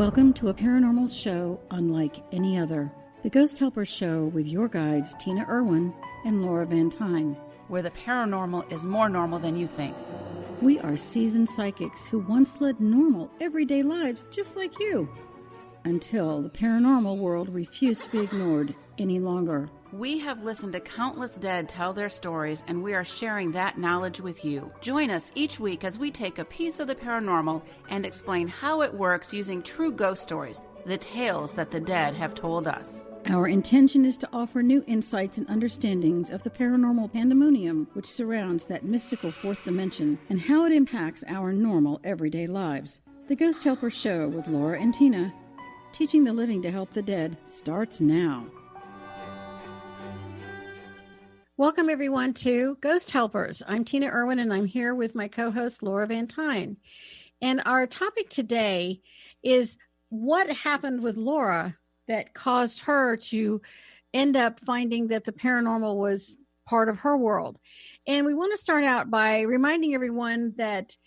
Welcome to a paranormal show unlike any other. The Ghost Helper Show with your guides Tina Irwin and Laura Van Tyne. Where the paranormal is more normal than you think. We are seasoned psychics who once led normal, everyday lives just like you. Until the paranormal world refused to be ignored any longer. We have listened to countless dead tell their stories, and we are sharing that knowledge with you. Join us each week as we take a piece of the paranormal and explain how it works using true ghost stories, the tales that the dead have told us. Our intention is to offer new insights and understandings of the paranormal pandemonium which surrounds that mystical fourth dimension and how it impacts our normal everyday lives. The Ghost Helper Show with Laura and Tina, teaching the living to help the dead, starts now. Welcome, everyone, to Ghost Helpers. I'm Tina Irwin, and I'm here with my co-host, Laura Van Tyne. And our topic today is what happened with Laura that caused her to end up finding that the paranormal was part of her world. And we want to start out by reminding everyone that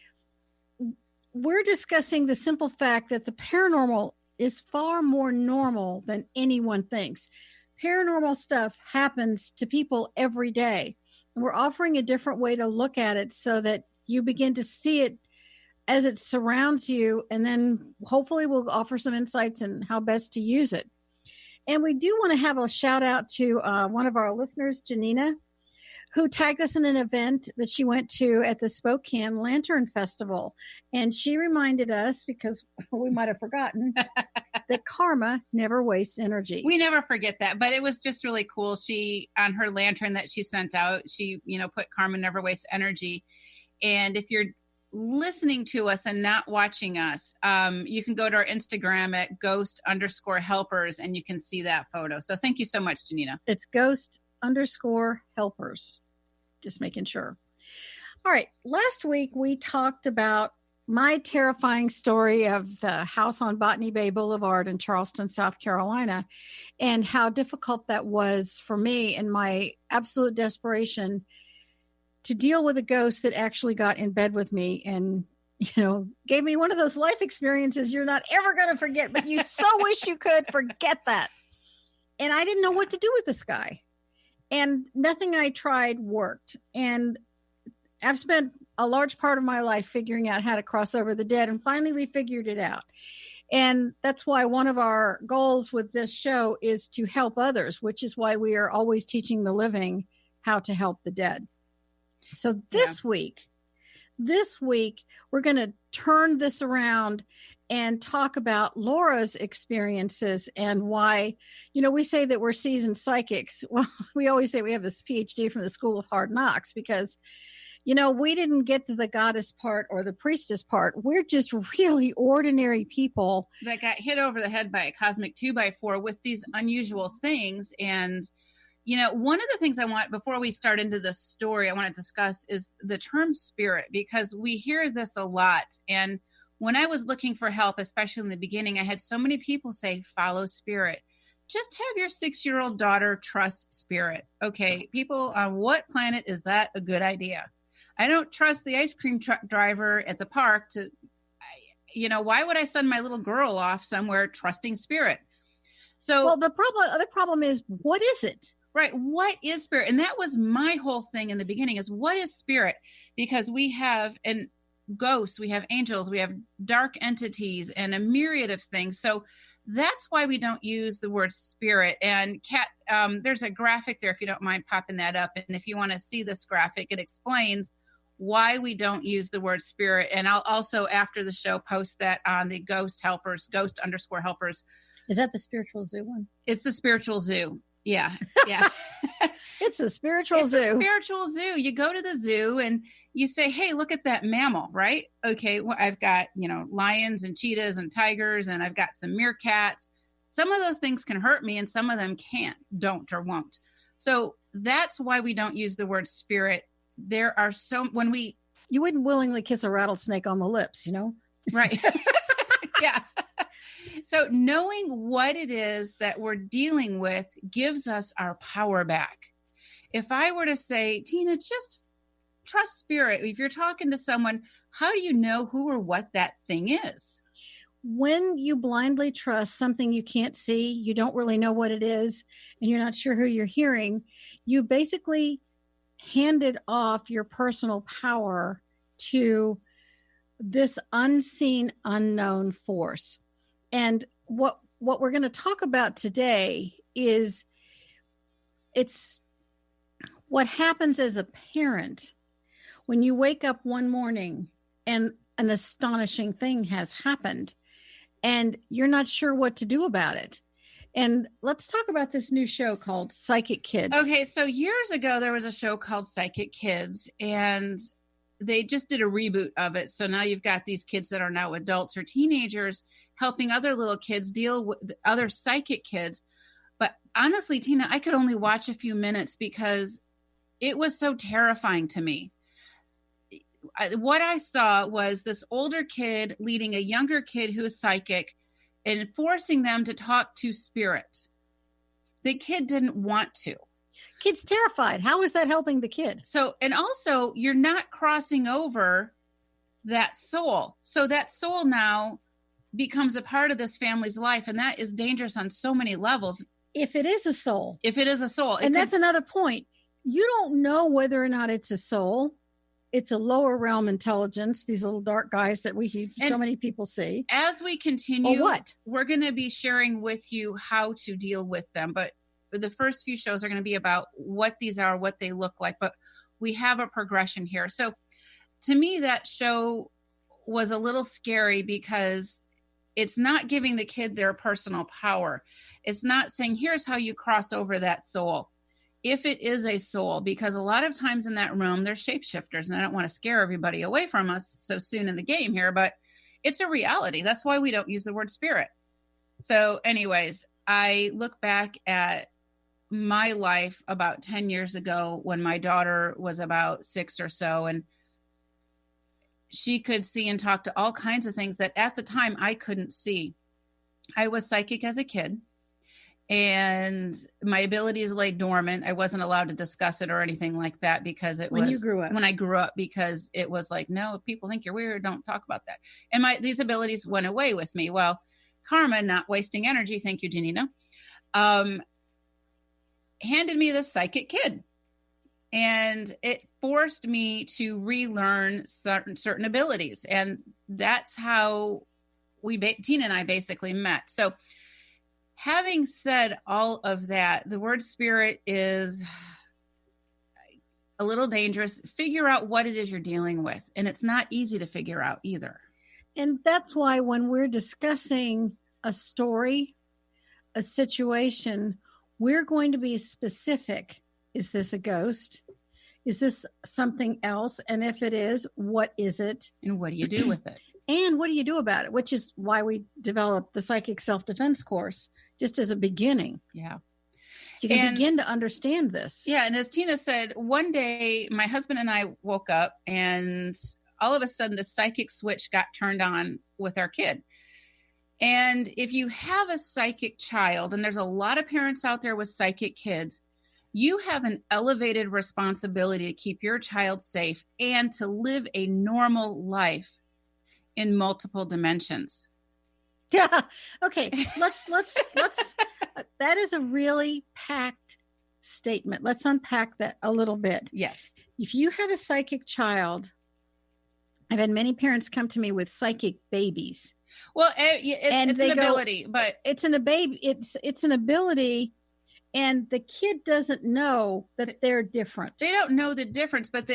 we're discussing the simple fact that the paranormal is far more normal than anyone thinks. Paranormal stuff happens to people every day. And we're offering a different way to look at it so that you begin to see it as it surrounds you. And then hopefully we'll offer some insights on how best to use it. And we do want to have a shout out to one of our listeners, Janina, who tagged us in an event that she went to at the Spokane Lantern Festival. And she reminded us, because we might have forgotten, that karma never wastes energy. We never forget that, but it was just really cool. She, on her lantern that she sent out, she, put karma never wastes energy. And if you're listening to us and not watching us, you can go to our Instagram at ghost_helpers and you can see that photo. So thank you so much, Janina. It's ghost_helpers. Just making sure. All right. Last week we talked about my terrifying story of the house on Botany Bay Boulevard in Charleston, South Carolina, and how difficult that was for me and my absolute desperation to deal with a ghost that actually got in bed with me and, gave me one of those life experiences you're not ever going to forget, but you so wish you could forget that. And I didn't know what to do with this guy. And nothing I tried worked. And I've spent a large part of my life figuring out how to cross over the dead. And finally, we figured it out. And that's why one of our goals with this show is to help others, which is why we are always teaching the living how to help the dead. So this week, we're going to turn this around and talk about Laura's experiences and why, we say that we're seasoned psychics. Well, we always say we have this PhD from the School of Hard Knocks because, we didn't get to the goddess part or the priestess part. We're just really ordinary people that got hit over the head by a cosmic 2x4 with these unusual things. And, one of the things I want, before we start into the story, I want to discuss is the term spirit, because we hear this a lot. And when I was looking for help, especially in the beginning, I had so many people say, follow spirit. Just have your 6-year-old daughter trust spirit. Okay, people, on what planet is that a good idea? I don't trust the ice cream truck driver at the park to, why would I send my little girl off somewhere trusting spirit? So, well, the other problem is, what is it? Right. What is spirit? And that was my whole thing in the beginning is, what is spirit? Because we have ghosts, we have angels, we have dark entities and a myriad of things. So that's why we don't use the word spirit. And Kat, there's a graphic there, if you don't mind popping that up. And if you want to see this graphic, it explains why we don't use the word spirit. And I'll also, after the show, post that on the Ghost Helpers, ghost_helpers. Is that the spiritual zoo one? It's the spiritual zoo. Yeah. It's a spiritual zoo. It's a spiritual zoo. You go to the zoo and you say, hey, look at that mammal, right? Okay, well, I've got, lions and cheetahs and tigers, and I've got some meerkats. Some of those things can hurt me and some of them can't, don't, or won't. So that's why we don't use the word spirit. There are you wouldn't willingly kiss a rattlesnake on the lips, Right. Yeah. So knowing what it is that we're dealing with gives us our power back. If I were to say, Tina, just trust spirit. If you're talking to someone, how do you know who or what that thing is? when you blindly trust something you can't see, you don't really know what it is, and you're not sure who you're hearing, you basically handed off your personal power to this unseen, unknown force. And what we're going to talk about today is it's what happens as a parent when you wake up one morning and an astonishing thing has happened and you're not sure what to do about it. And let's talk about this new show called Psychic Kids. Okay, so years ago, there was a show called Psychic Kids, and they just did a reboot of it. So now you've got these kids that are now adults or teenagers helping other little kids deal with other psychic kids. But honestly, Tina, I could only watch a few minutes because it was so terrifying to me. What I saw was this older kid leading a younger kid who is psychic and forcing them to talk to spirit. The kid didn't want to. Kid's terrified. How is that helping the kid? So, and also you're not crossing over that soul. So that soul now becomes a part of this family's life. And that is dangerous on so many levels. If it is a soul. If it is a soul. And that's another point. You don't know whether or not it's a soul. It's a lower realm intelligence, these little dark guys that so many people see. As we continue, what? We're going to be sharing with you how to deal with them. But the first few shows are going to be about what these are, what they look like. But we have a progression here. So to me, that show was a little scary because it's not giving the kid their personal power. It's not saying, here's how you cross over that soul. If it is a soul, because a lot of times in that room, there's shapeshifters, and I don't want to scare everybody away from us so soon in the game here, but it's a reality. That's why we don't use the word spirit. So anyways, I look back at my life about 10 years ago when my daughter was about 6 or so, and she could see and talk to all kinds of things that at the time I couldn't see. I was psychic as a kid. And my abilities lay dormant. I wasn't allowed to discuss it or anything like that because when I grew up, because it was like, no, if people think you're weird, don't talk about that. And these abilities went away with me. Well, karma, not wasting energy. Thank you, Janina. Handed me this psychic kid, and it forced me to relearn certain abilities. And that's how Tina and I basically met. So having said all of that, the word spirit is a little dangerous. Figure out what it is you're dealing with. And it's not easy to figure out either. And that's why when we're discussing a story, a situation, we're going to be specific. Is this a ghost? Is this something else? And if it is, what is it? And what do you do with it? And what do you do about it? Which is why we developed the psychic self-defense course. Just as a beginning. Yeah. So you can begin to understand this. Yeah. And as Tina said, one day my husband and I woke up and all of a sudden the psychic switch got turned on with our kid. And if you have a psychic child, and there's a lot of parents out there with psychic kids, you have an elevated responsibility to keep your child safe and to live a normal life in multiple dimensions. Yeah. Okay. Let's that is a really packed statement. Let's unpack that a little bit. Yes. If you have a psychic child, I've had many parents come to me with psychic babies. Well, it's an ability, but it's an ability, and the kid doesn't know that they're different. They don't know the difference, but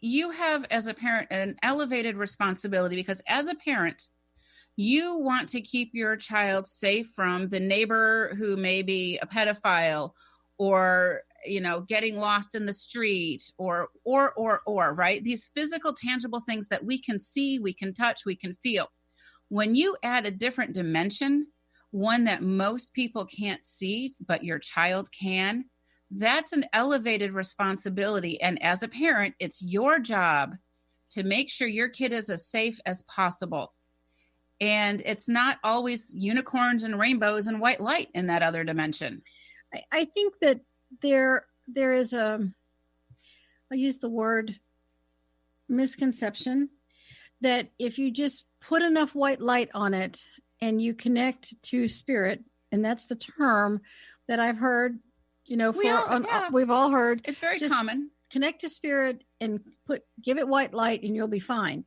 you have as a parent an elevated responsibility, because as a parent, you want to keep your child safe from the neighbor who may be a pedophile or, getting lost in the street or, right? These physical, tangible things that we can see, we can touch, we can feel. When you add a different dimension, one that most people can't see, but your child can, that's an elevated responsibility. And as a parent, it's your job to make sure your kid is as safe as possible. And it's not always unicorns and rainbows and white light in that other dimension. I think that there is I'll use the word misconception, that if you just put enough white light on it and you connect to spirit, and that's the term that I've heard, we've all heard. It's very common. Connect to spirit and give it white light and you'll be fine.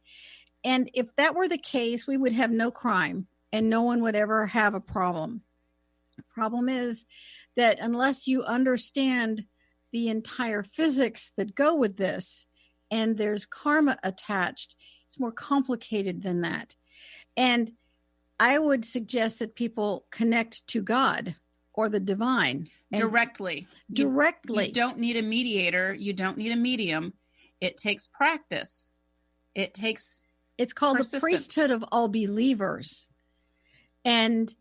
And if that were the case, we would have no crime and no one would ever have a problem. The problem is that unless you understand the entire physics that go with this, and there's karma attached, it's more complicated than that. And I would suggest that people connect to God or the divine. Directly. You don't need a mediator. You don't need a medium. It takes practice. It's called the priesthood of all believers. And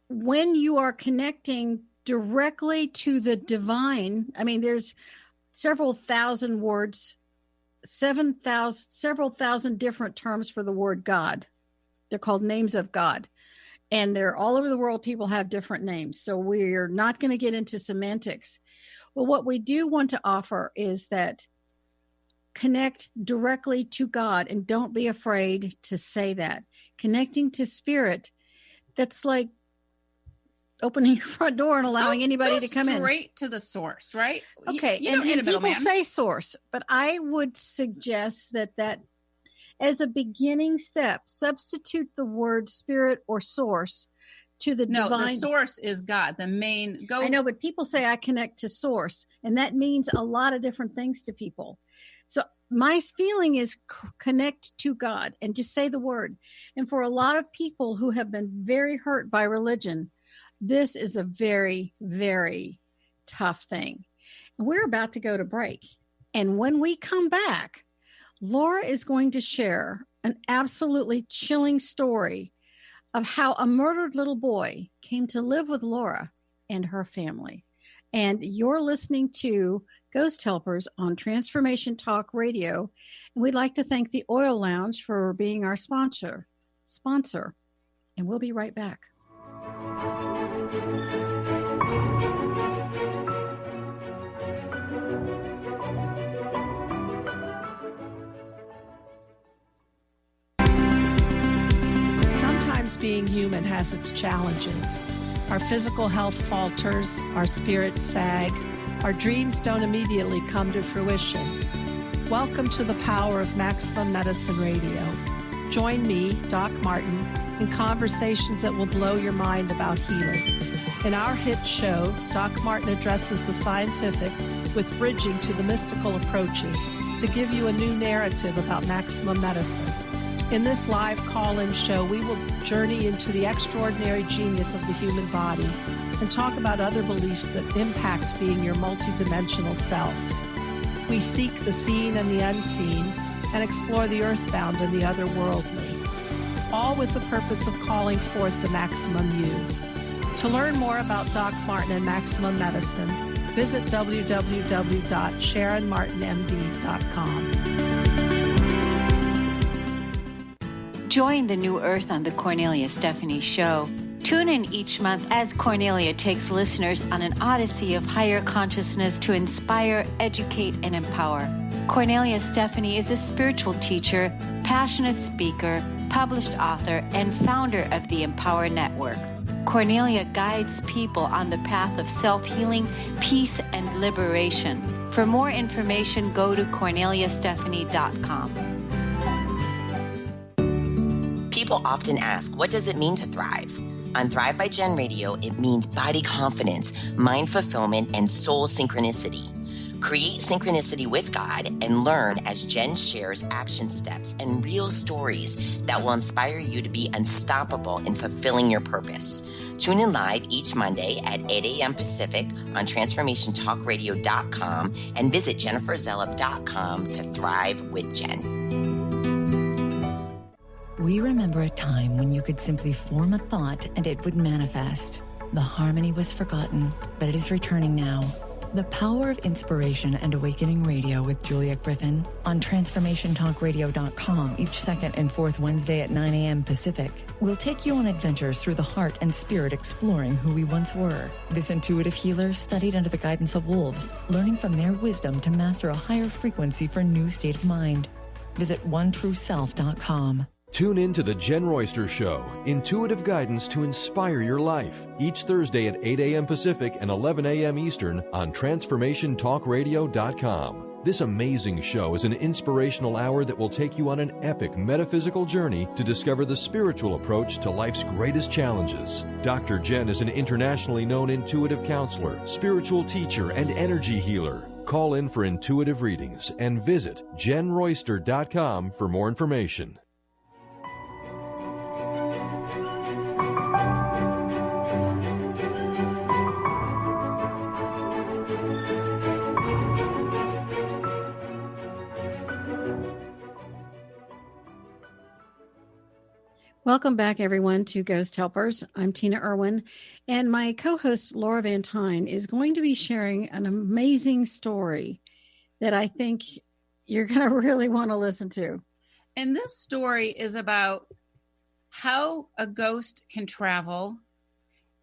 when you are connecting directly to the divine, I mean, there's several thousand words, several thousand different terms for the word God. They're called names of God. And they're all over the world. People have different names. So we're not going to get into semantics. Well, what we do want to offer is that connect directly to God, and don't be afraid to say that. Connecting to spirit, that's like opening your front door and allowing anybody to come in. Straight to the source, right? Okay. You don't need a middleman. People say source, but I would suggest that as a beginning step, substitute the word spirit or source to the divine. No, the source is God, the main. I know, but people say I connect to source, and that means a lot of different things to people. So my feeling is connect to God and just say the word. And for a lot of people who have been very hurt by religion, this is a very, very tough thing. We're about to go to break. And when we come back, Laura is going to share an absolutely chilling story of how a murdered little boy came to live with Laura and her family. And you're listening to Ghost Helpers on Transformation Talk Radio. And we'd like to thank the Oil Lounge for being our sponsor. And we'll be right back. Sometimes being human has its challenges. Our physical health falters, our spirits sag, our dreams don't immediately come to fruition. Welcome to the power of Maximum Medicine Radio. Join me, Doc Martin, in conversations that will blow your mind about healing. In our hit show, Doc Martin addresses the scientific with bridging to the mystical approaches to give you a new narrative about maximum medicine. In this live call-in show, we will journey into the extraordinary genius of the human body and talk about other beliefs that impact being your multidimensional self. We seek the seen and the unseen and explore the earthbound and the otherworldly, all with the purpose of calling forth the maximum you. To learn more about Doc Martin and Maximum Medicine, visit www.sharonmartinmd.com. Join the New Earth on the Cornelia Stephanie Show. Tune in each month as Cornelia takes listeners on an odyssey of higher consciousness to inspire, educate, and empower. Cornelia Stephanie is a spiritual teacher, passionate speaker, published author, and founder of the Empower Network. Cornelia guides people on the path of self-healing, peace, and liberation. For more information, go to corneliastephanie.com. People often ask, what does it mean to thrive? On Thrive by Jen Radio, it means body confidence, mind fulfillment, and soul synchronicity. Create synchronicity with God and learn as Jen shares action steps and real stories that will inspire you to be unstoppable in fulfilling your purpose. Tune in live each Monday at 8 a.m. Pacific on TransformationTalkRadio.com and visit JenniferZellup.com to thrive with Jen. We remember a time when you could simply form a thought and it would manifest. The harmony was forgotten, but it is returning now. The Power of Inspiration and Awakening Radio with Juliet Griffin on TransformationTalkRadio.com each second and fourth Wednesday at 9 a.m. Pacific. We'll take you on adventures through the heart and spirit exploring who we once were. This intuitive healer studied under the guidance of wolves, learning from their wisdom to master a higher frequency for a new state of mind. Visit OneTrueSelf.com. Tune in to The Jen Royster Show, intuitive guidance to inspire your life, each Thursday at 8 a.m. Pacific and 11 a.m. Eastern on TransformationTalkRadio.com. This amazing show is an inspirational hour that will take you on an epic metaphysical journey to discover the spiritual approach to life's greatest challenges. Dr. Jen is an internationally known intuitive counselor, spiritual teacher, and energy healer. Call in for intuitive readings and visit JenRoyster.com for more information. Welcome back, everyone, to Ghost Helpers. I'm Tina Irwin, and my co-host Laura Van Tyne is going to be sharing an amazing story that I think you're going to really want to listen to. And this story is about how a ghost can travel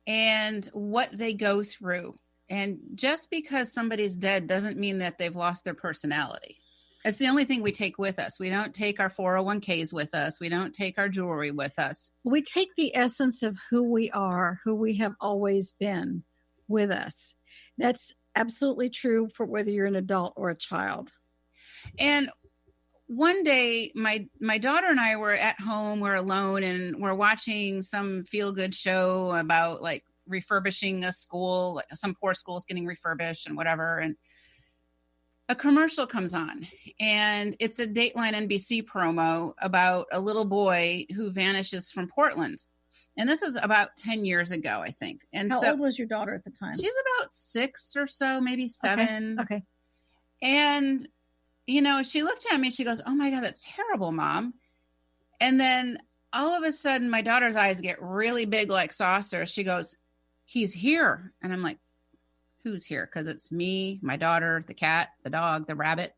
and what they go through. And just because somebody's dead doesn't mean that they've lost their personality. It's the only thing we take with us. We don't take our 401ks with us. We don't take our jewelry with us. We take the essence of who we are, who we have always been with us. That's absolutely true for whether you're an adult or a child. And one day, my daughter and I were at home, we're alone, and we're watching some feel-good show about like refurbishing a school, like some poor school's getting refurbished and whatever. And a commercial comes on, and it's a Dateline NBC promo about a little boy who vanishes from Portland. And this is about 10 years ago, I think. And How old was your daughter at the time? She's about 6 or so, maybe 7. Okay. And, you know, she looked at me, she goes, "Oh my God, that's terrible, Mom." And then all of a sudden, my daughter's eyes get really big like saucers. She goes, "He's here." And I'm like, "Who's here?" Because it's me, my daughter, the cat, the dog, the rabbit.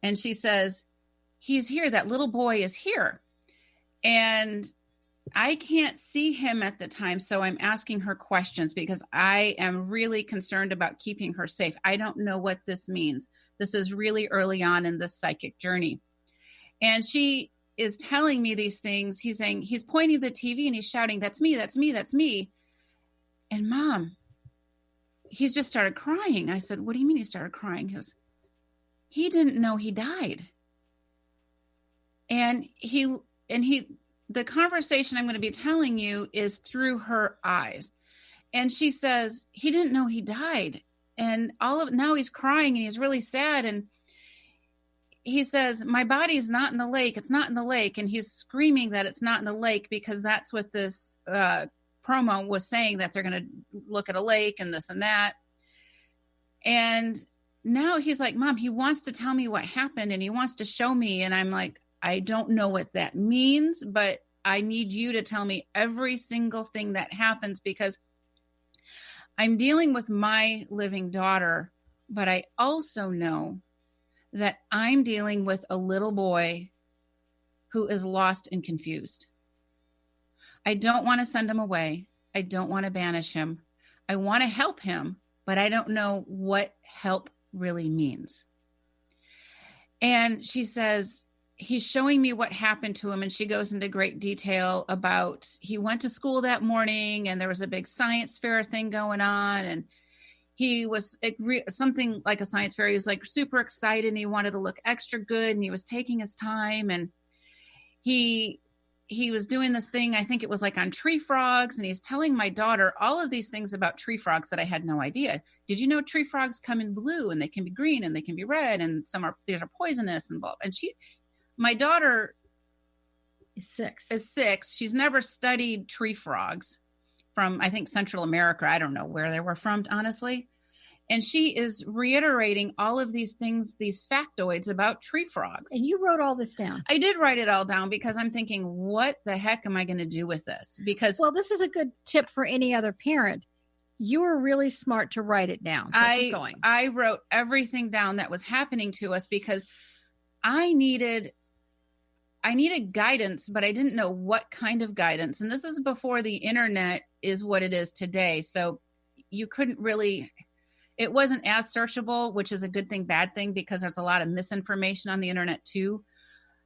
And she says, "He's here. That little boy is here." And I can't see him at the time, so I'm asking her questions because I am really concerned about keeping her safe. I don't know what this means. This is really early on in this psychic journey. And she is telling me these things. He's saying, he's pointing to the TV and he's shouting, "That's me, that's me, that's me." And Mom, he's just started crying. I said, "What do you mean he started crying?" He goes, "He didn't know he died." And the conversation I'm going to be telling you is through her eyes. And she says, "He didn't know he died." And now he's crying and he's really sad. And he says, "My body's not in the lake. It's not in the lake." And he's screaming that it's not in the lake because that's what this, promo was saying, that they're going to look at a lake and this and that. And now he's like, "Mom, he wants to tell me what happened and he wants to show me." And I'm like, "I don't know what that means, but I need you to tell me every single thing that happens because I'm dealing with my living daughter, but I also know that I'm dealing with a little boy who is lost and confused. I don't want to send him away. I don't want to banish him. I want to help him, but I don't know what help really means." And she says, "He's showing me what happened to him." And she goes into great detail about he went to school that morning and there was a big science fair thing going on. And he was something like a science fair. He was like super excited and he wanted to look extra good and he was taking his time. And he was doing this thing, I think it was like on tree frogs, and he's telling my daughter all of these things about tree frogs that I had no idea. "Did you know tree frogs come in blue and they can be green and they can be red and these are poisonous and blah." And my daughter is 6. She's never studied tree frogs from, I think, Central America. I don't know where they were from, honestly. And she is reiterating all of these things, these factoids about tree frogs. And you wrote all this down. I did write it all down because I'm thinking, what the heck am I going to do with this? Because, well, this is a good tip for any other parent. You were really smart to write it down. So keep going. I wrote everything down that was happening to us because I needed guidance, but I didn't know what kind of guidance. And this is before the internet is what it is today. So you couldn't really, it wasn't as searchable, which is a good thing, bad thing, because there's a lot of misinformation on the internet too.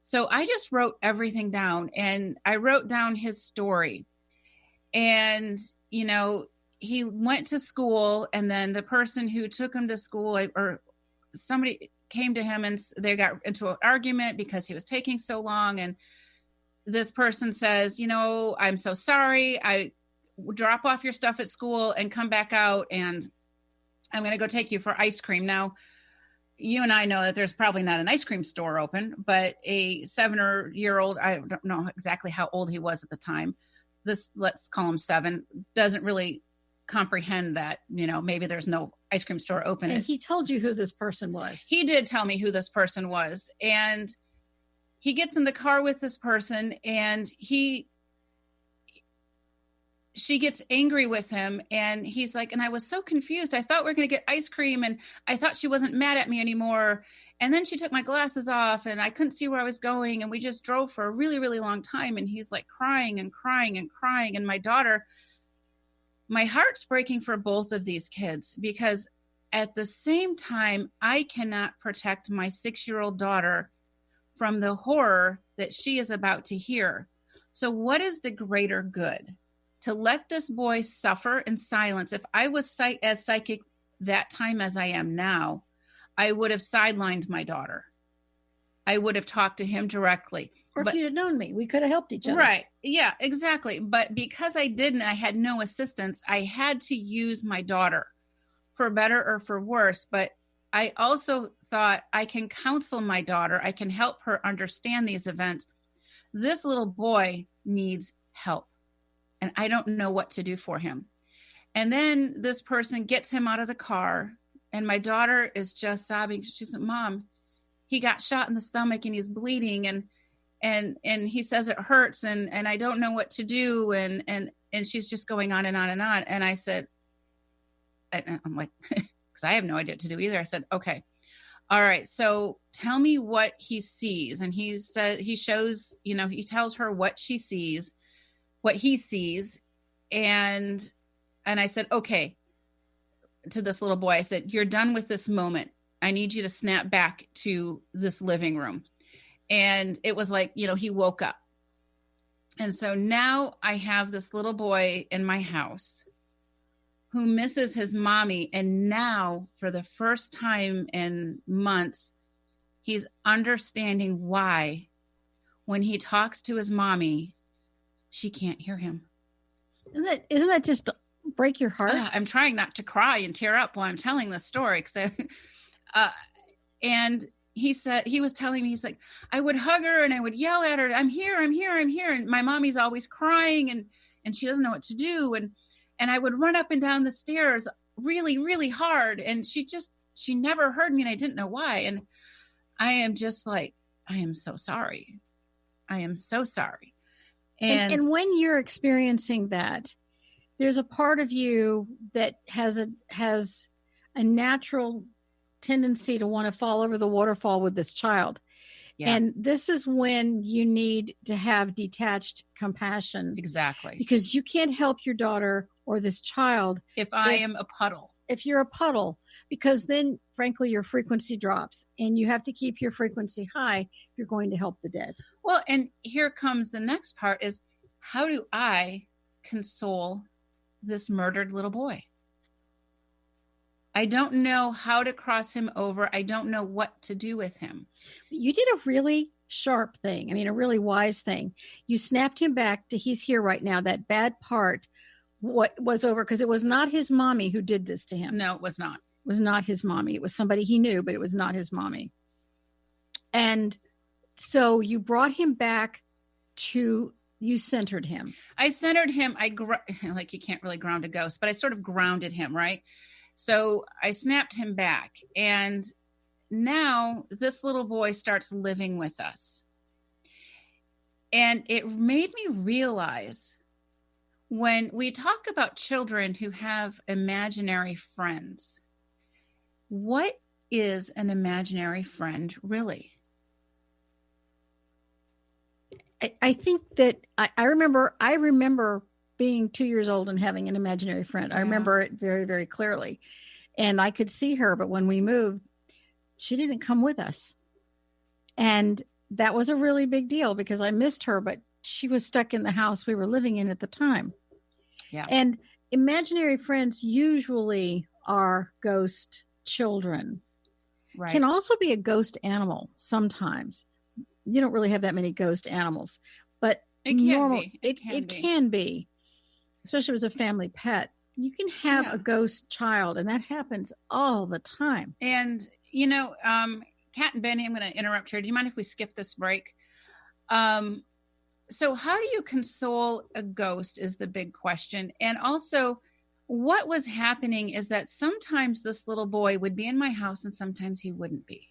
So I just wrote everything down, and I wrote down his story. And, you know, he went to school, and then the person who took him to school, or somebody came to him, and they got into an argument because he was taking so long. And this person says, you know, I'm so sorry. I drop off your stuff at school and come back out, and I'm going to go take you for ice cream. Now, you and I know that there's probably not an ice cream store open, but a 7-year-old, I don't know exactly how old he was at the time. Let's call him 7, doesn't really comprehend that, you know, maybe there's no ice cream store open. And he told you who this person was. He did tell me who this person was. And he gets in the car with this person, and she gets angry with him, and he's like, and I was so confused. I thought we were going to get ice cream, and I thought she wasn't mad at me anymore. And then she took my glasses off, and I couldn't see where I was going. And we just drove for a really, really long time. And he's like crying and crying and crying. And my daughter, my heart's breaking for both of these kids, because at the same time, I cannot protect my 6-year-old daughter from the horror that she is about to hear. So what is the greater good? To let this boy suffer in silence. If I was as psychic that time as I am now, I would have sidelined my daughter. I would have talked to him directly. Or if you'd have known me, we could have helped each other. Right. Yeah, exactly. But because I didn't, I had no assistance. I had to use my daughter for better or for worse. But I also thought I can counsel my daughter. I can help her understand these events. This little boy needs help, and I don't know what to do for him. And then this person gets him out of the car, and my daughter is just sobbing. She said, Mom, he got shot in the stomach and he's bleeding, and he says it hurts, and I don't know what to do. And she's just going on and on and on. And I said, I'm like, because I have no idea what to do either. I said, okay, all right, so tell me what he sees. And he said, he shows, you know, he tells her what she sees, what he sees. And I said, okay, to this little boy, I said, you're done with this moment. I need you to snap back to this living room. And it was like, you know, he woke up. And so now I have this little boy in my house who misses his mommy. And now, for the first time in months, he's understanding why, when he talks to his mommy, she can't hear him. Isn't that just break your heart? I'm trying not to cry and tear up while I'm telling this story. And he said, he was telling me, he's like, I would hug her and I would yell at her, I'm here, I'm here, I'm here. And my mommy's always crying, and she doesn't know what to do. And I would run up and down the stairs really, really hard. And she never heard me, and I didn't know why. And I am just like, I am so sorry. I am so sorry. And when you're experiencing that, there's a part of you that has a natural tendency to want to fall over the waterfall with this child. Yeah. And this is when you need to have detached compassion. Exactly. Because you can't help your daughter or this child if I am a puddle. If you're a puddle, because then, frankly, your frequency drops, and you have to keep your frequency high if you're going to help the dead. Well, and here comes the next part is, how do I console this murdered little boy? I don't know how to cross him over. I don't know what to do with him. You did a really sharp thing. I mean, a really wise thing. You snapped him back to he's here right now. That bad part, what was over, because it was not his mommy who did this to him. No, it was not. It was not his mommy. It was somebody he knew, but it was not his mommy. And so you brought him back to, you centered him. I centered him. Like you can't really ground a ghost, but I sort of grounded him, right? So I snapped him back, and now this little boy starts living with us. And it made me realize, when we talk about children who have imaginary friends, what is an imaginary friend really? I think that I remember being 2 years old and having an imaginary friend. Yeah. I remember it very, very clearly. And I could see her, but when we moved, she didn't come with us. And that was a really big deal because I missed her, but she was stuck in the house we were living in at the time. Yeah. And imaginary friends usually are ghost children. Right. Can also be a ghost animal sometimes. You don't really have that many ghost animals, but It can be. It can be, especially as a family pet. You can have a ghost child, and that happens all the time. And, Kat and Benny, I'm going to interrupt here. Do you mind if we skip this break? So how do you console a ghost is the big question. And also, what was happening is that sometimes this little boy would be in my house and sometimes he wouldn't be.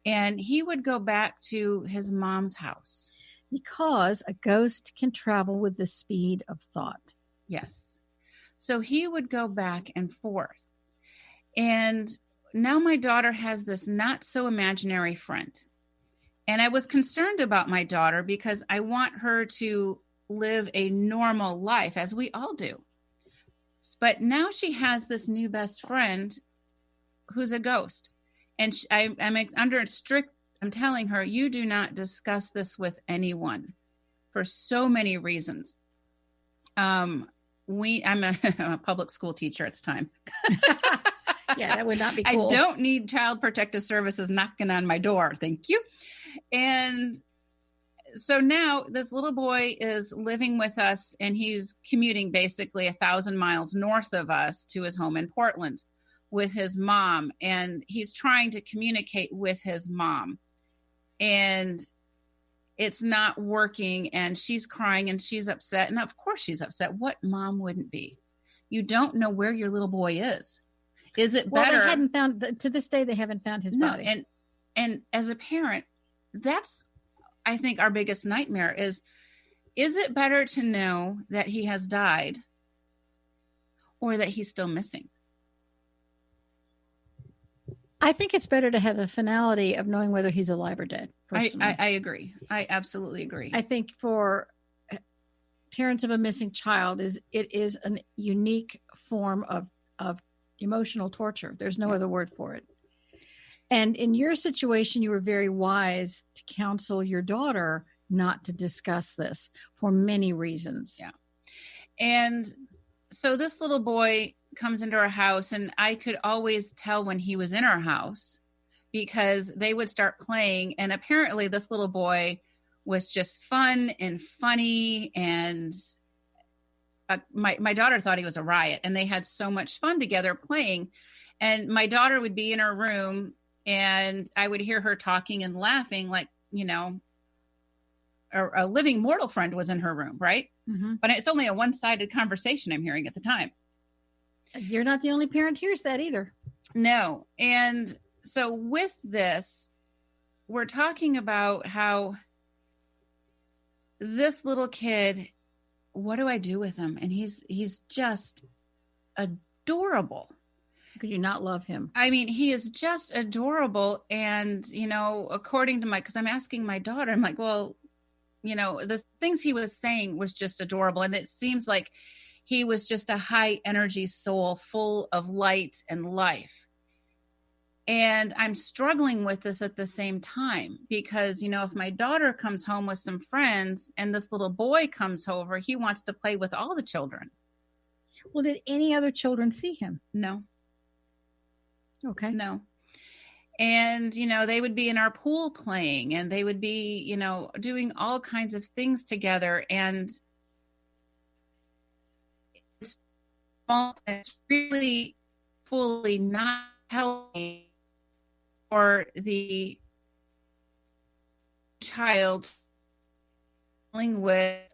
And he would go back to his mom's house. Because a ghost can travel with the speed of thought. Yes. So he would go back and forth. And now my daughter has this not so imaginary friend. And I was concerned about my daughter because I want her to live a normal life, as we all do. But now she has this new best friend who's a ghost. And I'm under strict, I'm telling her, you do not discuss this with anyone for so many reasons. I'm a public school teacher at the time. Yeah, that would not be cool. I don't need Child Protective Services knocking on my door. Thank you. And so now this little boy is living with us and he's commuting basically 1,000 miles north of us to his home in Portland with his mom. And he's trying to communicate with his mom. And it's not working. And she's crying and she's upset. And of course she's upset. What mom wouldn't be? You don't know where your little boy is. Is it better? Well, they hadn't found, to this day, they haven't found his body. And as a parent, that's, I think, our biggest nightmare is it better to know that he has died or that he's still missing? I think it's better to have the finality of knowing whether he's alive or dead. I agree. I absolutely agree. I think for parents of a missing child, it is a unique form of emotional torture. There's no other word for it. And in your situation, you were very wise to counsel your daughter not to discuss this for many reasons. Yeah. And so this little boy comes into our house, and I could always tell when he was in our house because they would start playing. And apparently this little boy was just fun and funny. And my daughter thought he was a riot, and they had so much fun together playing. And my daughter would be in her room and I would hear her talking and laughing like, a living mortal friend was in her room. Right. Mm-hmm. But it's only a one-sided conversation I'm hearing at the time. You're not the only parent who hears that either. No. And so with this, we're talking about how this little kid, what do I do with him? And he's just adorable. Could you not love him? I mean, he is just adorable. And, according to because I'm asking my daughter, I'm like, well, the things he was saying was just adorable. And it seems like he was just a high energy soul full of light and life. And I'm struggling with this at the same time because, if my daughter comes home with some friends and this little boy comes over, he wants to play with all the children. Well, did any other children see him? No. Okay. No. And, they would be in our pool playing and they would be, doing all kinds of things together. And it's really fully not healthy for the child dealing with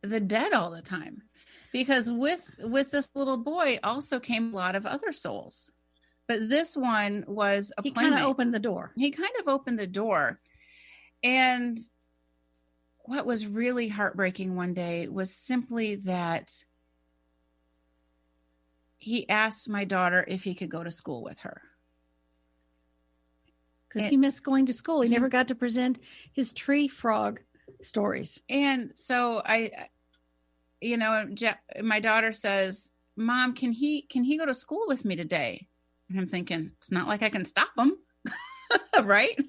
the dead all the time. Because with this little boy also came a lot of other souls. But this one was a playmate. He kind of opened the door. He kind of opened the door. And what was really heartbreaking one day was simply that he asked my daughter if he could go to school with her. Because he missed going to school. He never got to present his tree frog stories. And so my daughter says, Mom, can he go to school with me today? And I'm thinking, it's not like I can stop him. right?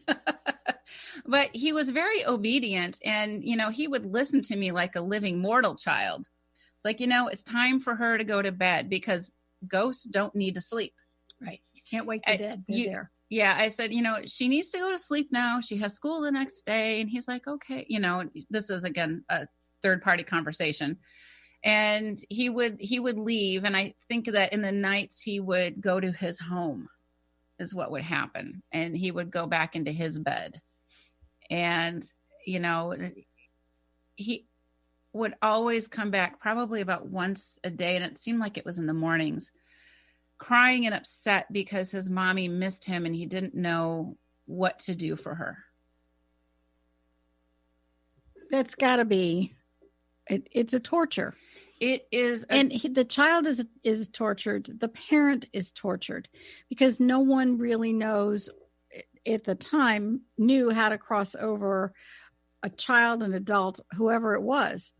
But he was very obedient, and, he would listen to me like a living mortal child. It's like, it's time for her to go to bed because ghosts don't need to sleep. Right. You can't wake the dead. They're there. Yeah. I said, she needs to go to sleep now. She has school the next day. And he's like, okay, this is, again, a third party conversation. And he would leave. And I think that in the nights he would go to his home is what would happen. And he would go back into his bed. And, he would always come back probably about once a day. And it seemed like it was in the mornings, crying and upset because his mommy missed him and he didn't know what to do for her. That's gotta be, it's a torture. It is. The child is tortured. The parent is tortured because no one really knows at the time knew how to cross over a child, an adult, whoever it was.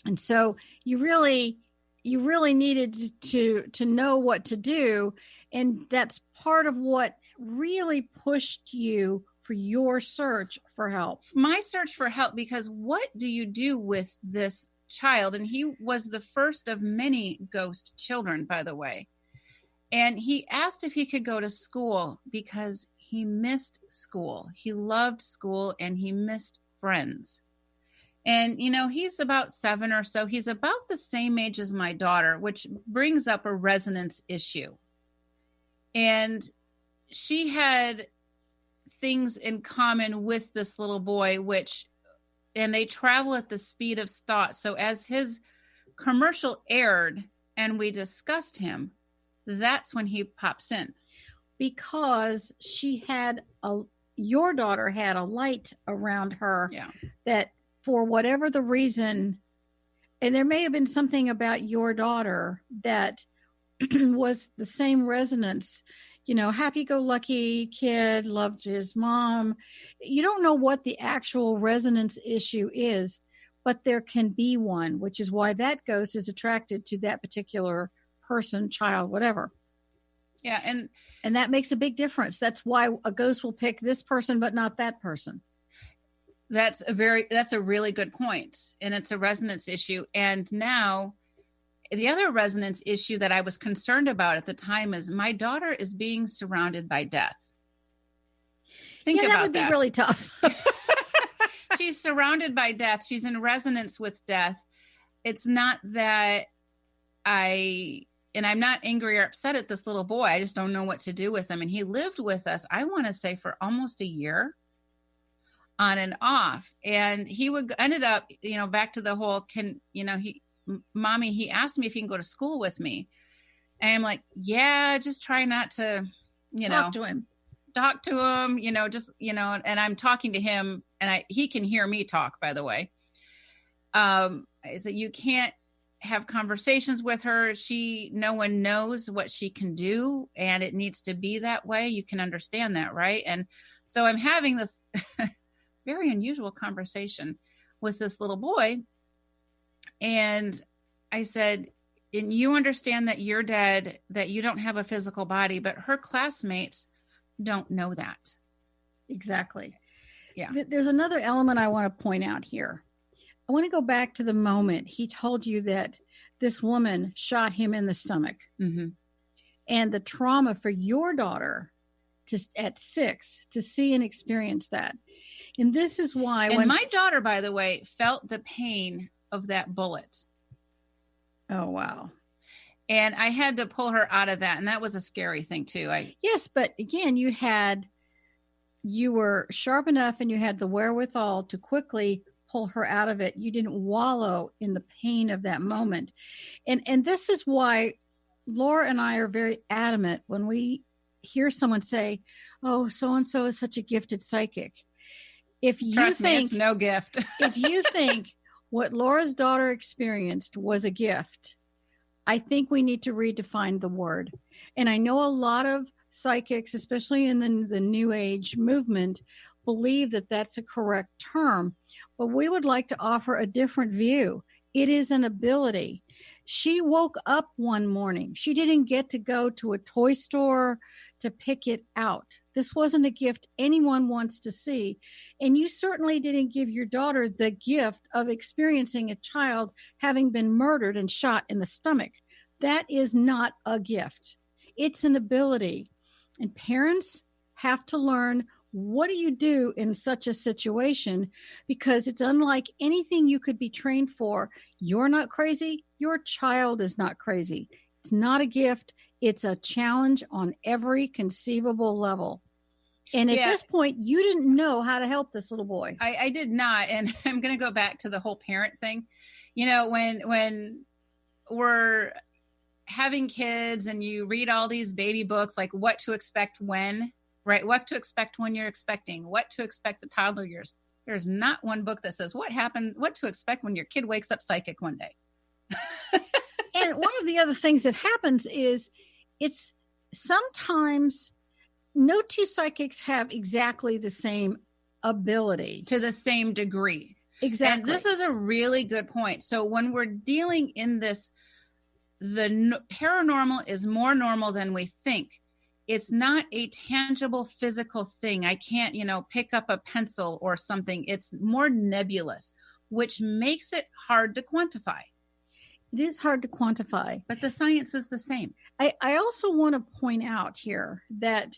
And so you really needed to know what to do. And that's part of what really pushed you for your search for help. My search for help, because what do you do with this child? And he was the first of many ghost children, by the way. And he asked if he could go to school because he missed school. He loved school and he missed friends. And, he's about 7 or so. He's about the same age as my daughter, which brings up a resonance issue. And she had things in common with this little boy, and they travel at the speed of thought. So as his commercial aired and we discussed him, that's when he pops in. Because your daughter had a light around her that for whatever the reason, and there may have been something about your daughter that was the same resonance, happy-go-lucky kid, loved his mom. You don't know what the actual resonance issue is, but there can be one, which is why that ghost is attracted to that particular person, child, whatever. Yeah. And that makes a big difference. That's why a ghost will pick this person, but not that person. That's a really good point. And it's a resonance issue. And now the other resonance issue that I was concerned about at the time is my daughter is being surrounded by death. Think about that. That would be really tough. She's surrounded by death. She's in resonance with death. It's not that I'm not angry or upset at this little boy. I just don't know what to do with him. And he lived with us, I want to say, for almost a year on and off. And he ended up, back to the whole, Mommy, he asked me if he can go to school with me. And I'm like, yeah, just try not to, talk to him, and I'm talking to him and he can hear me talk, by the way. I said, you can't have conversations with her. No one knows what she can do, and it needs to be that way. You can understand that, right? And so I'm having this very unusual conversation with this little boy. And I said, and you understand that you're dead, that you don't have a physical body, but her classmates don't know that. Exactly. Yeah. There's another element I want to point out here. I want to go back to the moment he told you that this woman shot him in the stomach. Mm-hmm. And the trauma for your daughter at 6 to see and experience that. And this is why. And my daughter, by the way, felt the pain of that bullet. Oh, wow. And I had to pull her out of that. And that was a scary thing too. Yes. But again, you were sharp enough and you had the wherewithal to quickly pull her out of it. You didn't wallow in the pain of that moment. And this is why Laura and I are very adamant when we hear someone say, oh, so-and-so is such a gifted psychic. If you Trust think me, it's no gift. if you think what Laura's daughter experienced was a gift, I think we need to redefine the word. And I know a lot of psychics, especially in the New Age movement, believe that that's a correct term, but we would like to offer a different view. It is an ability. She woke up one morning. She didn't get to go to a toy store to pick it out. This wasn't a gift anyone wants to see. And you certainly didn't give your daughter the gift of experiencing a child having been murdered and shot in the stomach. That is not a gift. It's an ability. And parents have to learn, what do you do in such a situation? Because it's unlike anything you could be trained for. You're not crazy. Your child is not crazy. It's not a gift. It's a challenge on every conceivable level. And at this point, you didn't know how to help this little boy. I did not. And I'm going to go back to the whole parent thing. You know, when we're having kids and you read all these baby books, like what to expect when, right? What to expect when you're expecting, what to expect the toddler years. There's not one book that says what to expect when your kid wakes up psychic one day. And one of the other things that happens is it's sometimes no two psychics have exactly the same ability. To the same degree. Exactly. And this is a really good point. So when we're dealing in this, the paranormal is more normal than we think. It's not a tangible physical thing. I can't, pick up a pencil or something. It's more nebulous, which makes it hard to quantify. It is hard to quantify. But the science is the same. I also want to point out here that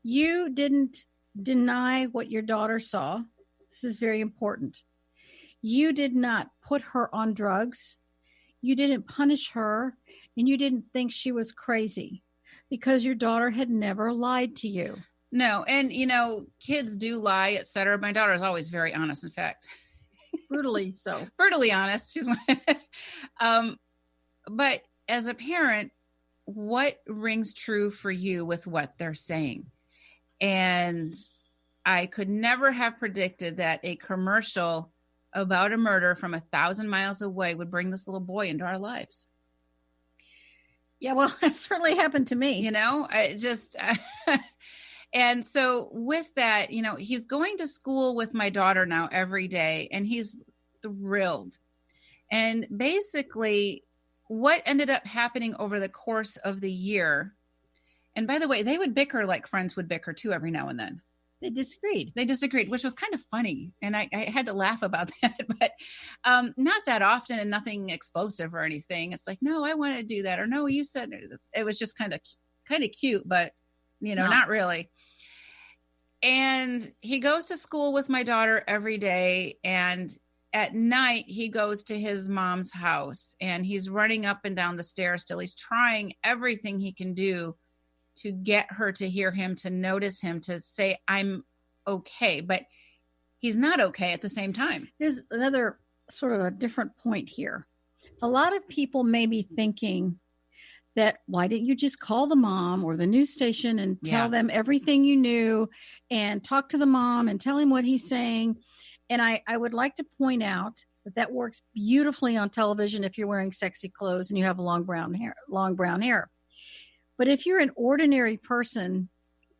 you didn't deny what your daughter saw. This is very important. You did not put her on drugs. You didn't punish her, and you didn't think she was crazy because your daughter had never lied to you. No. And, kids do lie, et cetera. My daughter is always very honest, in fact. Brutally so. Brutally honest. She's but as a parent, what rings true for you with what they're saying? And I could never have predicted that a commercial about a murder from 1,000 miles away would bring this little boy into our lives. Yeah, well, that certainly happened to me. And so with that, he's going to school with my daughter now every day, and he's thrilled. And basically what ended up happening over the course of the year, and by the way, they would bicker like friends would bicker too every now and then. They disagreed, which was kind of funny. And I had to laugh about that, but not that often and nothing explosive or anything. It's like, no, I want to do that. Or no, you said it was just kind of cute, but not really. And he goes to school with my daughter every day. And at night he goes to his mom's house and he's running up and down the stairs still. He's trying everything he can do to get her to hear him, to notice him, to say, I'm okay, but he's not okay at the same time. There's another sort of a different point here. A lot of people may be thinking that, why didn't you just call the mom or the news station and tell them everything you knew and talk to the mom and tell him what he's saying? And I would like to point out that works beautifully on television if you're wearing sexy clothes and you have long brown hair. But if you're an ordinary person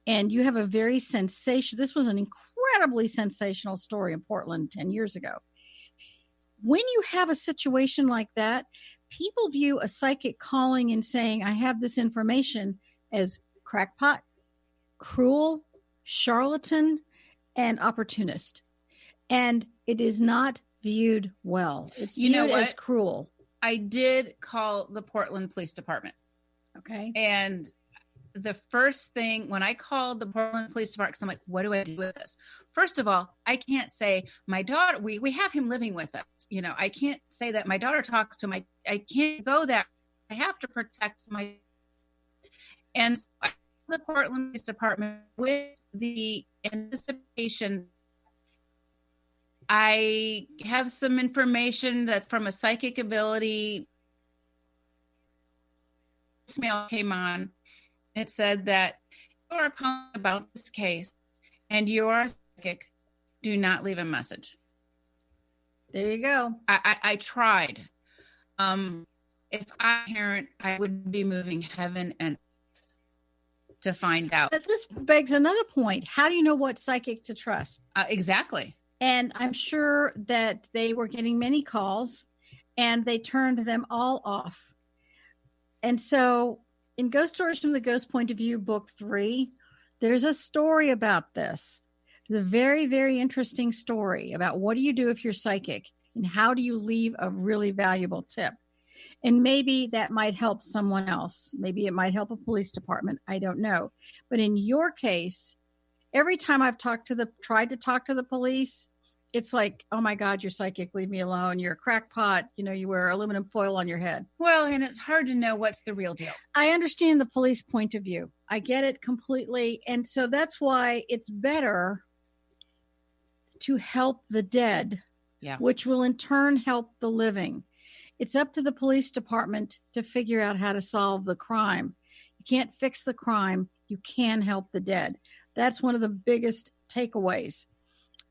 and you have a very this was an incredibly sensational story in Portland 10 years ago. When you have a situation like that, people view a psychic calling and saying, I have this information, as crackpot, cruel, charlatan, and opportunist. And it is not viewed well. It's viewed as cruel. I did call the Portland Police Department. Okay. And the first thing when I called the Portland Police Department, because I'm like, what do I do with this? First of all, I can't say my daughter, we have him living with us. I can't say that my daughter talks to I can't go there. I have to protect my, and so I called the Portland Police Department with the anticipation. I have some information that's from a psychic ability. Mail came on. It said that you are calling about this case and you are psychic. Do not leave a message. There you go. I tried. If I were a parent, I would be moving heaven and earth to find out. But this begs another point. How do you know what psychic to trust? Exactly. And I'm sure that they were getting many calls and they turned them all off. And so in Ghost Stories from the Ghost Point of View, book 3, there's a story about this. It's a very, very interesting story about what do you do if you're psychic and how do you leave a really valuable tip. And maybe that might help someone else. Maybe it might help a police department. I don't know. But in your case, every time I've tried to talk to the police, it's like, oh my God, you're psychic. Leave me alone. You're a crackpot. You wear aluminum foil on your head. Well, and it's hard to know what's the real deal. I understand the police point of view. I get it completely. And so that's why it's better to help the dead, which will in turn help the living. It's up to the police department to figure out how to solve the crime. You can't fix the crime. You can help the dead. That's one of the biggest takeaways.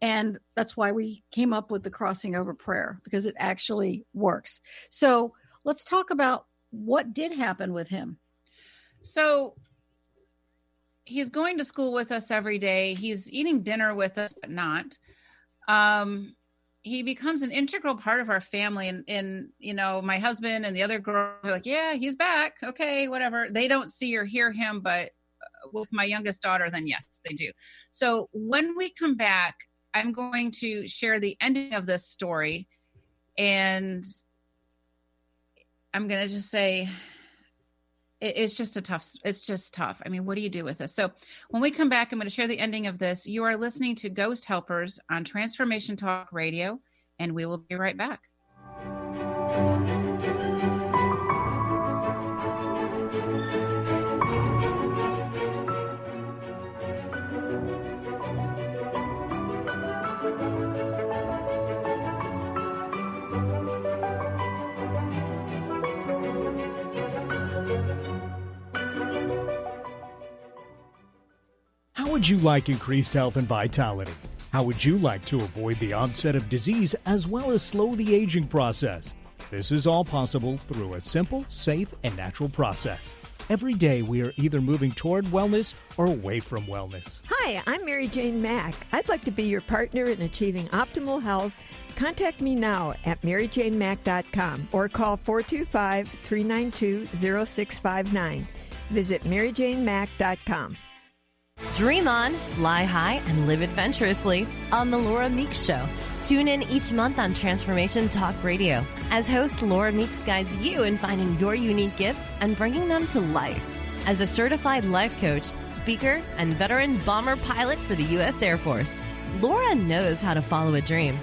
And that's why we came up with the crossing over prayer, because it actually works. So let's talk about what did happen with him. So he's going to school with us every day. He's eating dinner with us, but not. He becomes an integral part of our family. And my husband and the other girl are like, yeah, he's back. Okay, whatever. They don't see or hear him, but with my youngest daughter, then yes, they do. So when we come back, I'm going to share the ending of this story. And I'm going to just say, it's just tough. I mean, what do you do with this? So when we come back, I'm going to share the ending of this. You are listening to Ghost Helpers on Transformation Talk Radio, and we will be right back. How would you like increased health and vitality? How would you like to avoid the onset of disease as well as slow the aging process? This is all possible through a simple, safe, and natural process. Every day we are either moving toward wellness or away from wellness. Hi, I'm Mary Jane Mack. I'd like to be your partner in achieving optimal health. Contact me now at maryjanemack.com or call 425-392-0659. Visit maryjanemack.com. Dream on, fly high, and live adventurously on The Laura Meeks Show. Tune in each month on Transformation Talk Radio as host Laura Meeks guides you in finding your unique gifts and bringing them to life. As a certified life coach, speaker, and veteran bomber pilot for the U.S. Air Force, Laura knows how to follow a dream.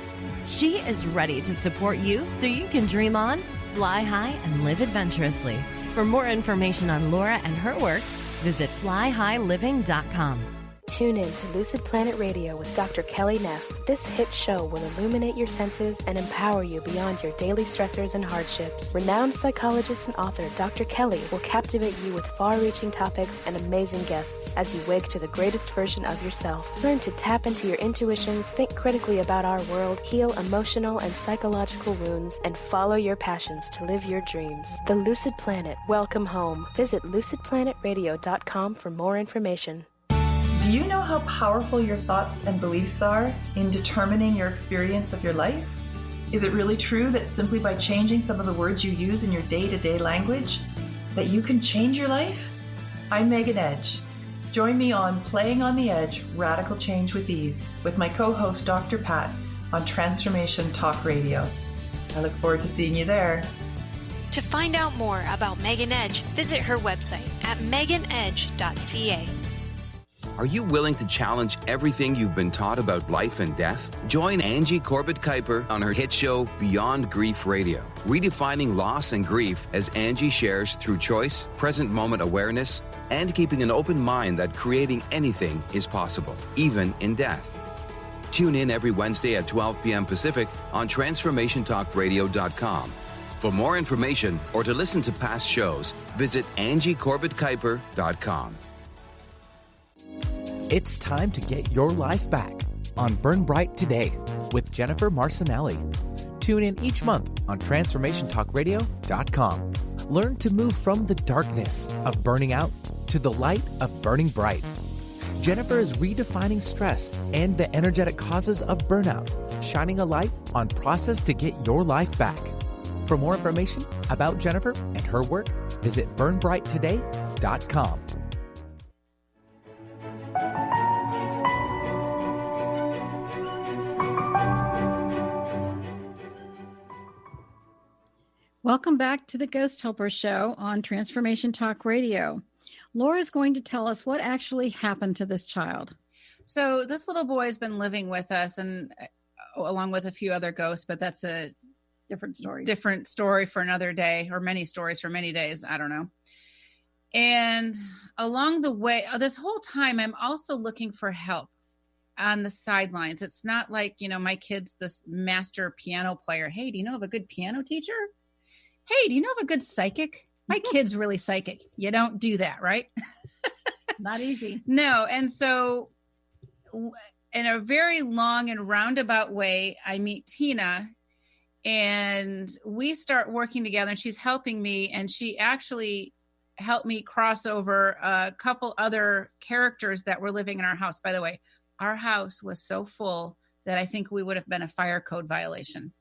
She is ready to support you so you can dream on, fly high, and live adventurously. For more information on Laura and her work, visit flyhighliving.com. Tune in to Lucid Planet Radio with Dr. Kelly Neff. This hit show will illuminate your senses and empower you beyond your daily stressors and hardships. Renowned psychologist and author Dr. Kelly will captivate you with far-reaching topics and amazing guests as you wake to the greatest version of yourself. Learn to tap into your intuitions, think critically about our world, heal emotional and psychological wounds, and follow your passions to live your dreams. The Lucid Planet. Welcome home. Visit lucidplanetradio.com for more information. Do you know how powerful your thoughts and beliefs are in determining your experience of your life? Is it really true that simply by changing some of the words you use in your day-to-day language, that you can change your life? I'm Megan Edge. Join me on Playing on the Edge, Radical Change with Ease, with my co-host Dr. Pat on Transformation Talk Radio. I look forward to seeing you there. To find out more about Megan Edge, visit her website at meganedge.ca. Are you willing to challenge everything you've been taught about life and death? Join Angie Corbett-Kuiper on her hit show Beyond Grief Radio, redefining loss and grief as Angie shares through choice, present moment awareness, and keeping an open mind that creating anything is possible, even in death. Tune in every Wednesday at 12 p.m. Pacific on TransformationTalkRadio.com. For more information or to listen to past shows, visit AngieCorbettKuiper.com. It's time to get your life back on Burn Bright Today with Jennifer Marcinelli. Tune in each month on TransformationTalkRadio.com. Learn to move from the darkness of burning out to the light of burning bright. Jennifer is redefining stress and the energetic causes of burnout, shining a light on process to get your life back. For more information about Jennifer and her work, Visit burnbrighttoday.com. Welcome back to the Ghost Helper Show on Transformation Talk Radio. Laura's going to tell us what actually happened to this child. So this little boy has been living with us, and along with a few other ghosts, but that's a different story for another day, or many stories for many days. I don't know. And along the way, this whole time, I'm also looking for help on the sidelines. It's not like, my kid's this master piano player. Hey, do you know of a good piano teacher? Hey, do you know of a good psychic? My kid's really psychic. You don't do that, right? Not easy. No. And so in a very long and roundabout way, I meet Tina, and we start working together, and she's helping me, and she actually helped me cross over a couple other characters that were living in our house. By the way, our house was so full that I think we would have been a fire code violation.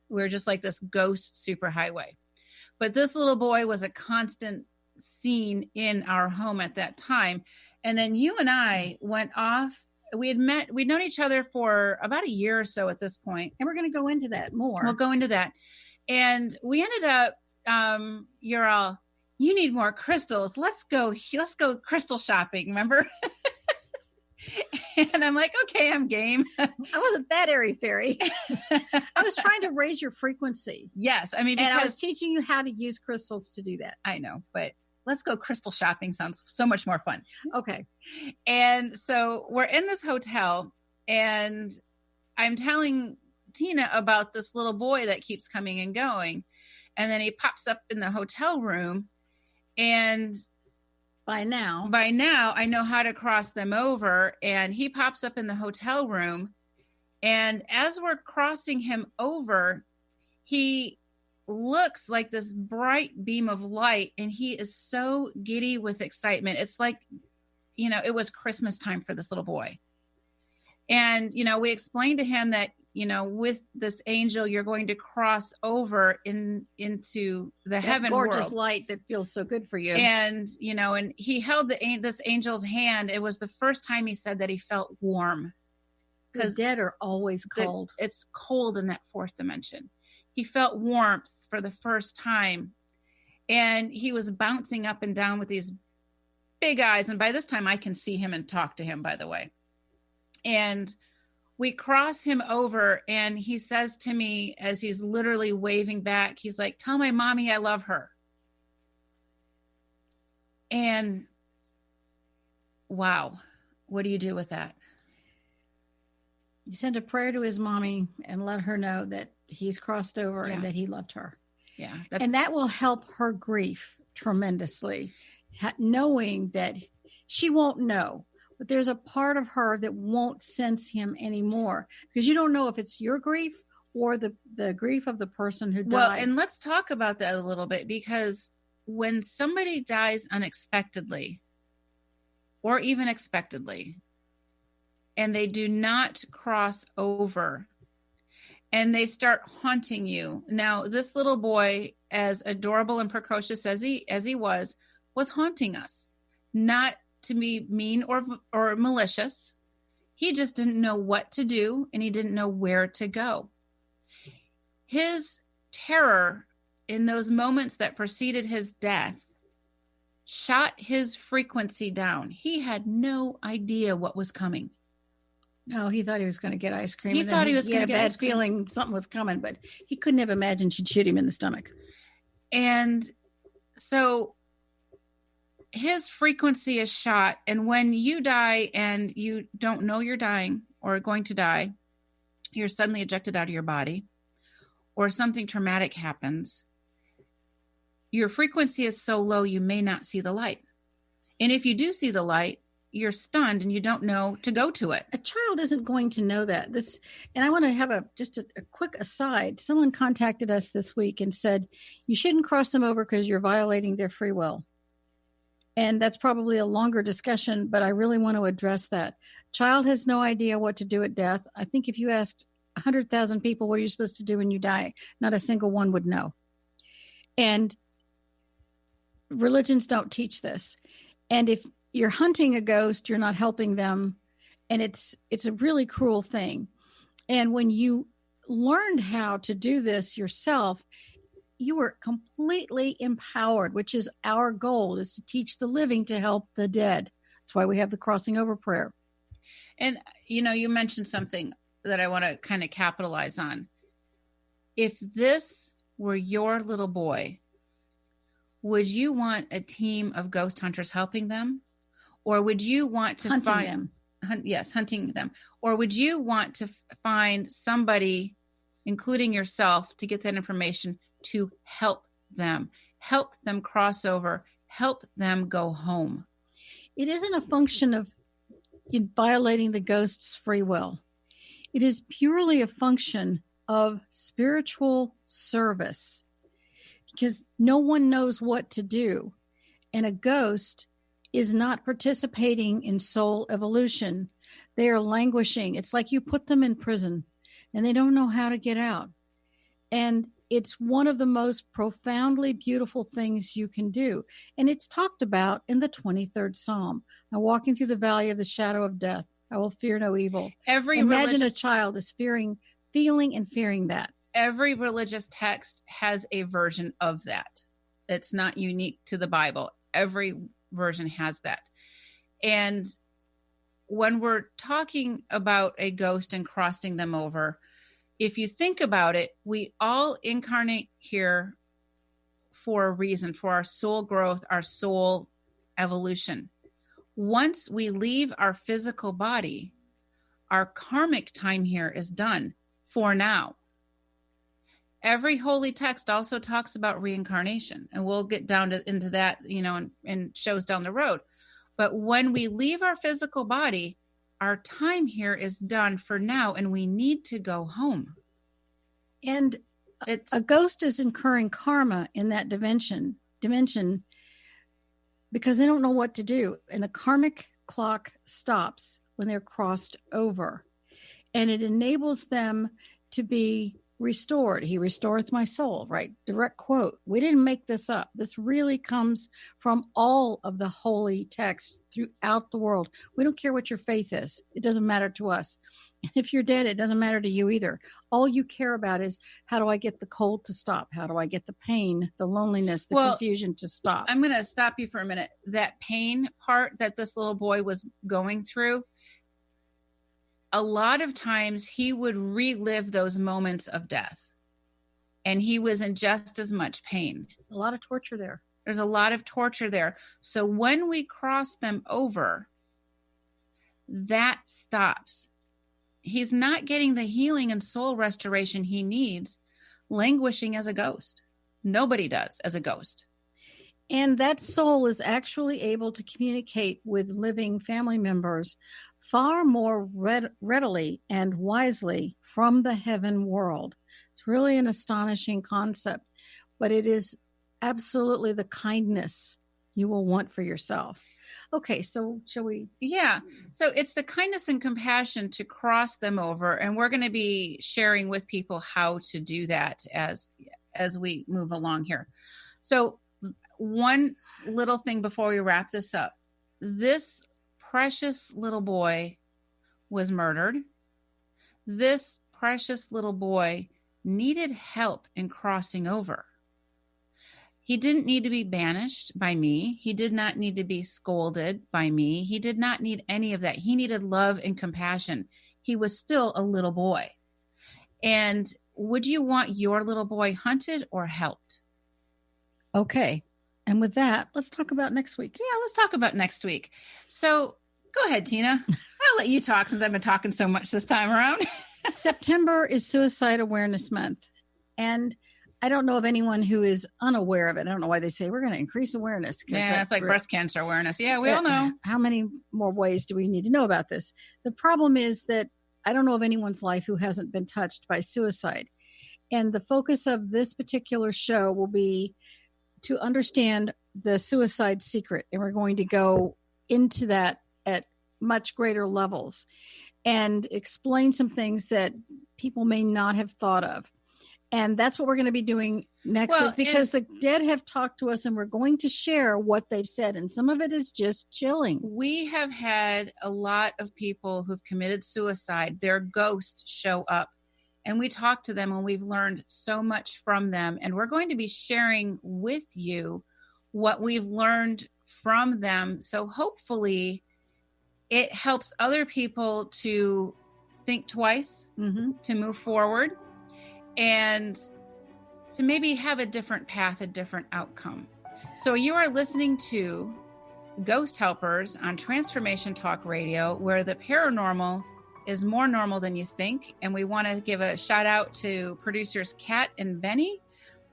We were just like this ghost superhighway. But this little boy was a constant scene in our home at that time. And then you and I went off. We'd known each other for about a year or so at this point. And we're going to go into that more. We'll go into that. And we ended up, you're all, you need more crystals. Let's go crystal shopping. Remember? And I'm like, okay, I'm game. I wasn't that airy-fairy. I was trying to raise your frequency. Yes. I mean, and I was teaching you how to use crystals to do that. I know, but let's go crystal shopping. Sounds so much more fun. Okay. And so we're in this hotel, and I'm telling Tina about this little boy that keeps coming and going. And then he pops up in the hotel room, and by now I know how to cross them over. And he pops up in the hotel room, and as we're crossing him over, he looks like this bright beam of light, and he is so giddy with excitement. It's like, it was Christmas time for this little boy. And, we explained to him that, with this angel, you're going to cross over into the heaven gorgeous world. Light that feels so good for you. And, and he held this angel's hand. It was the first time he said that he felt warm. The dead are always cold. It's cold in that fourth dimension. He felt warmth for the first time, and he was bouncing up and down with these big eyes. And by this time I can see him and talk to him, by the way. And we cross him over, and he says to me, as he's literally waving back, he's like, tell my mommy I love her. And wow, what do you do with that? You send a prayer to his mommy and let her know that he's crossed over and that he loved her. Yeah. And that will help her grief tremendously, knowing that she won't know, but there's a part of her that won't sense him anymore, because you don't know if it's your grief or the grief of the person who died. Well, and let's talk about that a little bit, because when somebody dies unexpectedly or even expectedly, and they do not cross over, and they start haunting you. Now, this little boy, as adorable and precocious as he was haunting us, not to be mean or malicious. He just didn't know what to do, and he didn't know where to go. His terror in those moments that preceded his death shot his frequency down. He had no idea what was coming. No, he thought he was going to get ice cream. He thought he was going to get ice cream. He had a bad feeling something was coming, but he couldn't have imagined she'd shoot him in the stomach. And so his frequency is shot. And when you die and you don't know you're dying or going to die, you're suddenly ejected out of your body, or something traumatic happens, your frequency is so low you may not see the light. And if you do see the light, you're stunned and you don't know to go to it. A child isn't going to know that. And I want to have a quick aside. Someone contacted us this week and said, you shouldn't cross them over because you're violating their free will. And that's probably a longer discussion, but I really want to address that. Child has no idea what to do at death. I think if you asked 100,000 people, what are you supposed to do when you die? Not a single one would know. And religions don't teach this. And if you're hunting a ghost, you're not helping them. And it's a really cruel thing. And when you learned how to do this yourself, you were completely empowered, which is our goal, is to teach the living to help the dead. That's why we have the crossing over prayer. And, you mentioned something that I want to kind of capitalize on. If this were your little boy, would you want a team of ghost hunters helping them? Or would you want to hunting them? Or would you want to find somebody, including yourself, to get that information to help them cross over, help them go home? It isn't a function of violating the ghost's free will. It is purely a function of spiritual service, because no one knows what to do. And a ghost is not participating in soul evolution. They are languishing. It's like you put them in prison and they don't know how to get out. And it's one of the most profoundly beautiful things you can do. And it's talked about in the 23rd Psalm. Now, walking through the valley of the shadow of death, I will fear no evil. Imagine a child is feeling and fearing that. Every religious text has a version of that. It's not unique to the Bible. Every version has that. And when we're talking about a ghost and crossing them over, if you think about it, we all incarnate here for a reason, for our soul growth, our soul evolution. Once we leave our physical body, our karmic time here is done for now. Every holy text also talks about reincarnation, and we'll get into that, in shows down the road. But when we leave our physical body, our time here is done for now, and we need to go home. And a ghost is incurring karma in that dimension because they don't know what to do. And the karmic clock stops when they're crossed over. And it enables them to be restored. He restoreth my soul, right? Direct quote. We didn't make this up. This really comes from all of the holy texts throughout the world. We don't care what your faith is. It doesn't matter to us. If you're dead, it doesn't matter to you either. All you care about is, how do I get the cold to stop? How do I get the pain, the loneliness, the confusion to stop? I'm going to stop you for a minute. That pain part that this little boy was going through, a lot of times he would relive those moments of death, and he was in just as much pain. A lot of torture there. There's a lot of torture there. So when we cross them over, that stops. He's not getting the healing and soul restoration he needs languishing as a ghost. Nobody does as a ghost. And that soul is actually able to communicate with living family members far more readily and wisely from the heaven world. It's really an astonishing concept, but it is absolutely the kindness you will want for yourself. Okay, so shall we? Yeah. So it's the kindness and compassion to cross them over. And we're going to be sharing with people how to do that as we move along here. So one little thing before we wrap this up. This precious little boy was murdered. This precious little boy needed help in crossing over. He didn't need to be banished by me. He did not need to be scolded by me. He did not need any of that. He needed love and compassion. He was still a little boy. And would you want your little boy hunted or helped? Okay. And with that, let's talk about next week. Yeah, let's talk about next week. So go ahead, Tina. I'll let you talk since I've been talking so much this time around. September is Suicide Awareness Month. And I don't know of anyone who is unaware of it. I don't know why they say we're going to increase awareness. Yeah, it's like breast cancer awareness. Yeah, we all know. How many more ways do we need to know about this? The problem is that I don't know of anyone's life who hasn't been touched by suicide. And the focus of this particular show will be to understand the suicide secret. And we're going to go into that at much greater levels and explain some things that people may not have thought of. And that's what we're going to be doing next week, because the dead have talked to us and we're going to share what they've said. And some of it is just chilling. We have had a lot of people who've committed suicide. Their ghosts show up and we talk to them, and we've learned so much from them. And we're going to be sharing with you what we've learned from them. So hopefully it helps other people to think twice, to move forward, and to maybe have a different path, a different outcome. So you are listening to Ghost Helpers on Transformation Talk Radio, where the paranormal is more normal than you think. And we want to give a shout out to producers Kat and Benny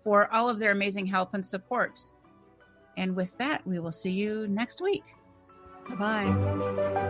for all of their amazing help and support. And with that, we will see you next week. Bye-bye.